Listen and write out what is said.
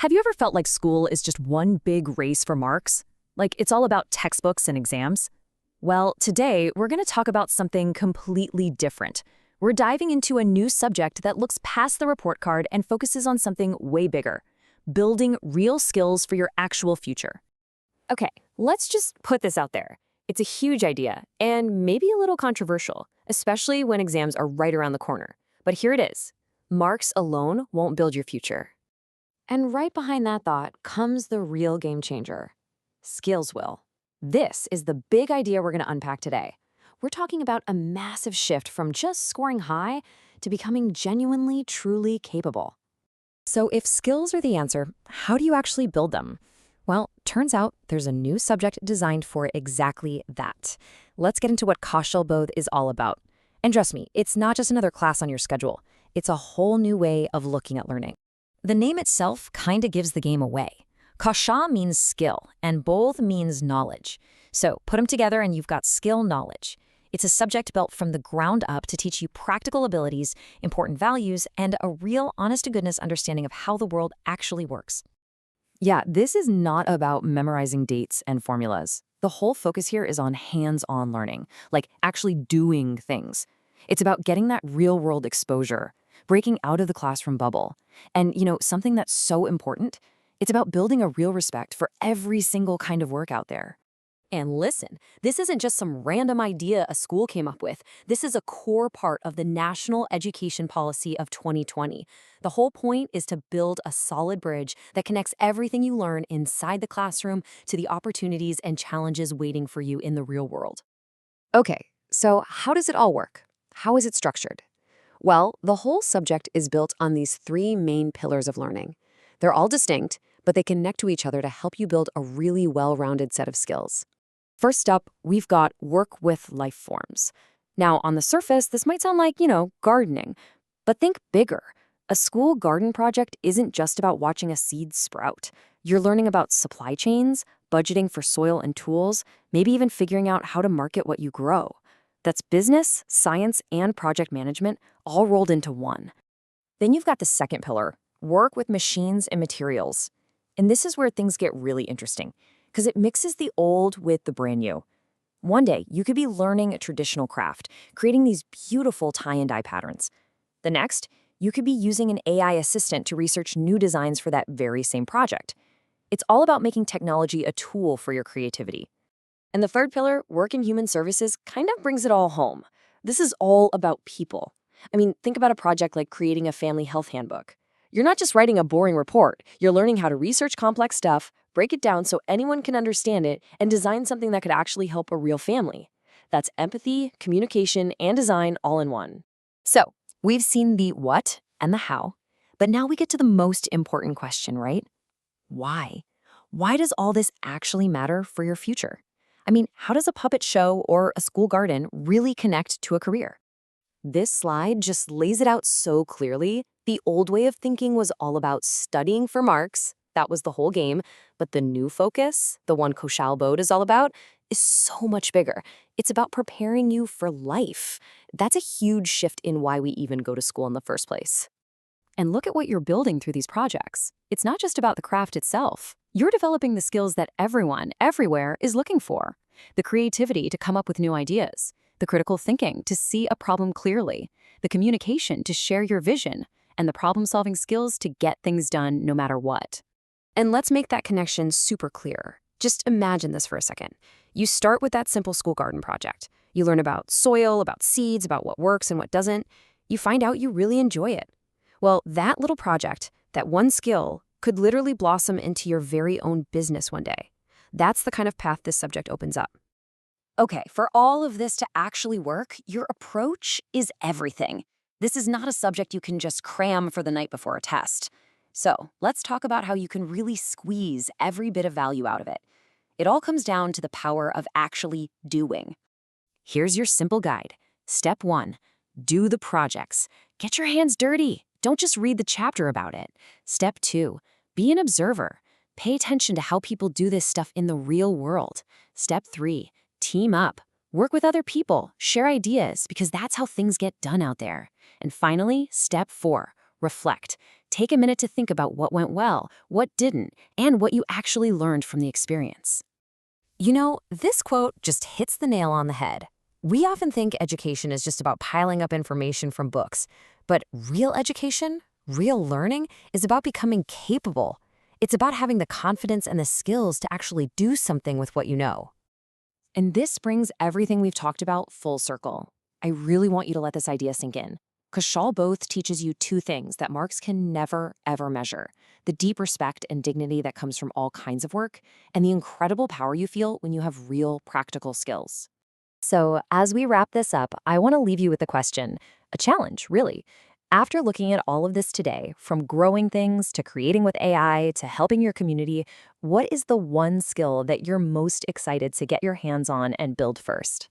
Have you ever felt like school is just one big race for marks? Like it's all about textbooks and exams? Well, today we're going to talk about something completely different. We're diving into a new subject that looks past the report card and focuses on something way bigger: building real skills for your actual future. Okay, let's just put this out there. It's a huge idea and maybe a little controversial, especially when exams are right around the corner. But here it is. Marks alone won't build your future. And right behind that thought comes the real game changer. Skills will. This is the big idea we're going to unpack today. We're talking about a massive shift from just scoring high to becoming genuinely, truly capable. So if skills are the answer, how do you actually build them? Well, turns out there's a new subject designed for exactly that. Let's get into what Kaushal Bodh is all about. And trust me, it's not just another class on your schedule. It's a whole new way of looking at learning. The name itself kinda gives the game away. Kaushal means skill, and Bodh means knowledge. So put them together and you've got skill knowledge. It's a subject built from the ground up to teach you practical abilities, important values, and a real honest-to-goodness understanding of how the world actually works. Yeah, this is not about memorizing dates and formulas. The whole focus here is on hands-on learning, like actually doing things. It's about getting that real-world exposure, breaking out of the classroom bubble. And, something that's so important, it's about building a real respect for every single kind of work out there. And listen, this isn't just some random idea a school came up with. This is a core part of the National Education Policy of 2020. The whole point is to build a solid bridge that connects everything you learn inside the classroom to the opportunities and challenges waiting for you in the real world. Okay, so how does it all work? How is it structured? Well, the whole subject is built on these three main pillars of learning. They're all distinct, but they connect to each other to help you build a really well-rounded set of skills. First up, we've got work with life forms. Now, on the surface, this might sound like, gardening. But think bigger. A school garden project isn't just about watching a seed sprout. You're learning about supply chains, budgeting for soil and tools, maybe even figuring out how to market what you grow. That's business, science, and project management all rolled into one. Then you've got the second pillar, work with machines and materials. And this is where things get really interesting, because it mixes the old with the brand new. One day, you could be learning a traditional craft, creating these beautiful tie and dye patterns. The next, you could be using an AI assistant to research new designs for that very same project. It's all about making technology a tool for your creativity. And the third pillar, work in human services, kind of brings it all home. This is all about people. Think about a project like creating a family health handbook. You're not just writing a boring report. You're learning how to research complex stuff, break it down so anyone can understand it, and design something that could actually help a real family. That's empathy, communication, and design all in one. So, we've seen the what and the how, but now we get to the most important question, right? Why? Why does all this actually matter for your future? How does a puppet show or a school garden really connect to a career? This slide just lays it out so clearly. The old way of thinking was all about studying for marks. That was the whole game. But the new focus, the one Kaushal Bodh is all about, is so much bigger. It's about preparing you for life. That's a huge shift in why we even go to school in the first place. And look at what you're building through these projects. It's not just about the craft itself. You're developing the skills that everyone, everywhere, is looking for. The creativity to come up with new ideas, the critical thinking to see a problem clearly, the communication to share your vision, and the problem-solving skills to get things done no matter what. And let's make that connection super clear. Just imagine this for a second. You start with that simple school garden project. You learn about soil, about seeds, about what works and what doesn't. You find out you really enjoy it. Well, that little project, that one skill, could literally blossom into your very own business one day. That's the kind of path this subject opens up. Okay, for all of this to actually work, your approach is everything. This is not a subject you can just cram for the night before a test. So let's talk about how you can really squeeze every bit of value out of it. It all comes down to the power of actually doing. Here's your simple guide. Step 1, do the projects. Get your hands dirty. Don't just read the chapter about it. Step 2, be an observer. Pay attention to how people do this stuff in the real world. Step 3, team up. Work with other people. Share ideas, because that's how things get done out there. And finally, step 4, reflect. Take a minute to think about what went well, what didn't, and what you actually learned from the experience. You know, this quote just hits the nail on the head. We often think education is just about piling up information from books, but real education, real learning, is about becoming capable. It's about having the confidence and the skills to actually do something with what you know. And this brings everything we've talked about full circle. I really want you to let this idea sink in. Kaushal Bodh teaches you two things that marks can never, ever measure: the deep respect and dignity that comes from all kinds of work, and the incredible power you feel when you have real practical skills. So, as we wrap this up, I want to leave you with a question, a challenge, really. After looking at all of this today, from growing things to creating with AI to helping your community, what is the one skill that you're most excited to get your hands on and build first?